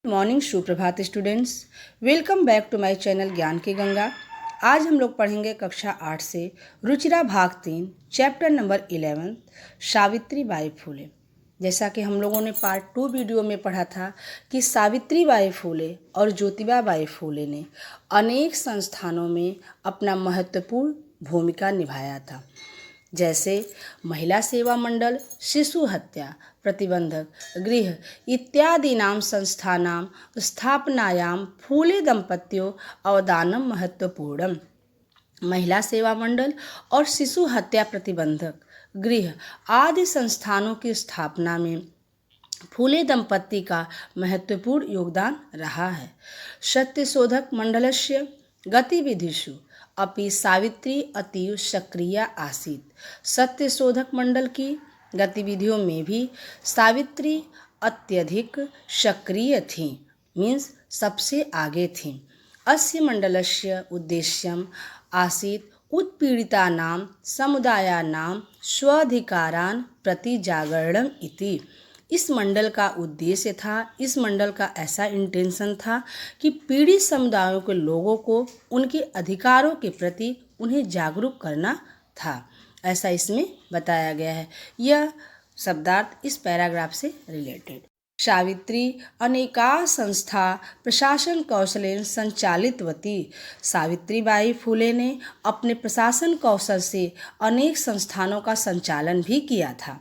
Morning सुप्रभात students, welcome back to my channel Gyan ki Ganga. आज हम लोग पढ़ेंगे कक्षा 8 से रुचिरा भाग 3 चैप्टर नंबर 11 सावित्री बाई फुले। जैसा कि हम लोगों ने पार्ट 2 वीडियो में पढ़ा था कि सावित्री बाई फुले और ज्योतिबा बाई फुले ने अनेक संस्थानों में अपना महत्वपूर्ण भूमिका निभाया था, जैसे महिला सेवा मंडल, शिशु हत्या प्रतिबंधक गृह इत्यादीनां संस्थानां स्थापनायां फूले दंपत्यों अवदानं महत्वपूर्णम्। महिला सेवा मंडल और शिशु हत्या प्रतिबंधक गृह आदि संस्थानों की स्थापना में फूले दंपत्ति का महत्वपूर्ण योगदान रहा है। सत्यशोधक मंडलस्य गतिविधिषु अपि सावित्री अतीव सक्रिय आसीत्। सत्यशोधक मंडल की गतिविधियों में भी सावित्री अत्यधिक सक्रिय थीं, मीन्स सबसे आगे थीं। अस्य मंडलस्य उद्देश्यम् आसीत् उत्पीड़ितानां समुदायानां स्वाधिकारान् प्रति जागरणम् इति। इस मंडल का उद्देश्य था, इस मंडल का ऐसा इंटेंशन था कि पीड़ित समुदायों के लोगों को उनके अधिकारों के प्रति उन्हें जागरूक करना था, ऐसा इसमें बताया गया है। यह शब्दार्थ इस पैराग्राफ से रिलेटेड। सावित्री अनेका संस्था प्रशासन कौशलेन संचालितवती। सावित्रीबाई फुले ने अपने प्रशासन कौशल से अनेक संस्थानों का संचालन भी किया था।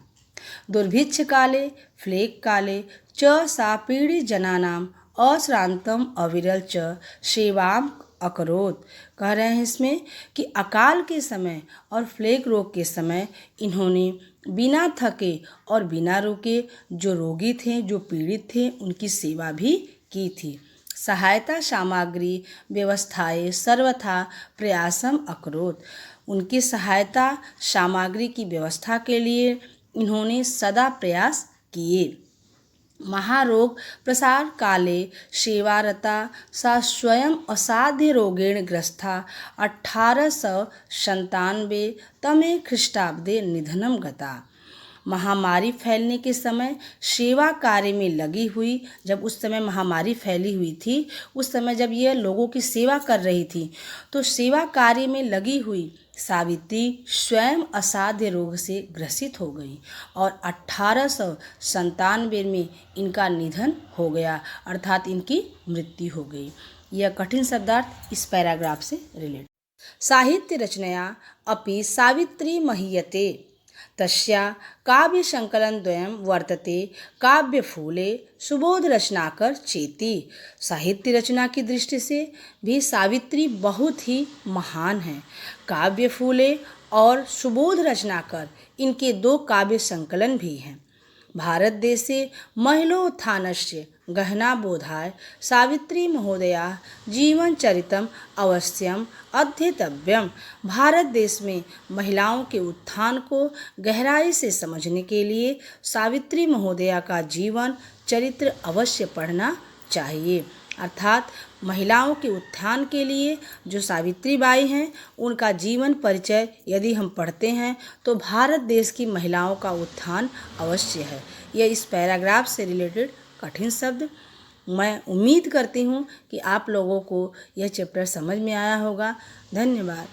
दुर्भिक्ष काले फ्लेग काले च सा पीड़ितजनानां अश्रांतम अविरल च सेवाम अकरोत्। कह रहे हैं इसमें कि अकाल के समय और फ्लेग रोग के समय इन्होंने बिना थके और बिना रुके जो रोगी थे, जो पीड़ित थे, उनकी सेवा भी की थी। सहायता सामग्री व्यवस्थाएं सर्वथा प्रयासम अकरोत्। उनकी सहायता सामग्री की व्यवस्था के लिए इन्होंने सदा प्रयास किए। महारोग प्रसार काले सेवारता सा स्वयं असाध्य रोगेण ग्रस्ता 1897 तमे ख्रीष्टाब्दे निधनम गता। महामारी फैलने के समय सेवा कार्य में लगी हुई, जब उस समय महामारी फैली हुई थी, उस समय जब यह लोगों की सेवा कर रही थी, तो सेवा कार्य में लगी हुई सावित्री स्वयं असाध्य रोग से ग्रसित हो गई और 1897 में इनका निधन हो गया, अर्थात इनकी मृत्यु हो गई। यह कठिन शब्दार्थ इस पैराग्राफ से रिलेटेड। साहित्य रचनया अपि सावित्री महीयते। तस्या काव्य संकलन द्वयं वर्तते, काव्य फूले सुबोध रचनाकर चेती। साहित्य रचना की दृष्टि से भी सावित्री बहुत ही महान है। काव्य फूले और सुबोध रचनाकर, इनके 2 काव्य संकलन भी हैं। भारत देशे महिलोत्थानस्य गहना बोधाय सावित्री महोदया जीवन चरितम अवश्यम अध्येतव्यम। भारत देश में महिलाओं के उत्थान को गहराई से समझने के लिए सावित्री महोदया का जीवन चरित्र अवश्य पढ़ना चाहिए। अर्थात महिलाओं के उत्थान के लिए जो सावित्री बाई हैं, उनका जीवन परिचय यदि हम पढ़ते हैं तो भारत देश की महिलाओं का उत्थान अवश्य है। यह इस पैराग्राफ से रिलेटेड कठिन शब्द। मैं उम्मीद करती हूँ कि आप लोगों को यह चैप्टर समझ में आया होगा। धन्यवाद।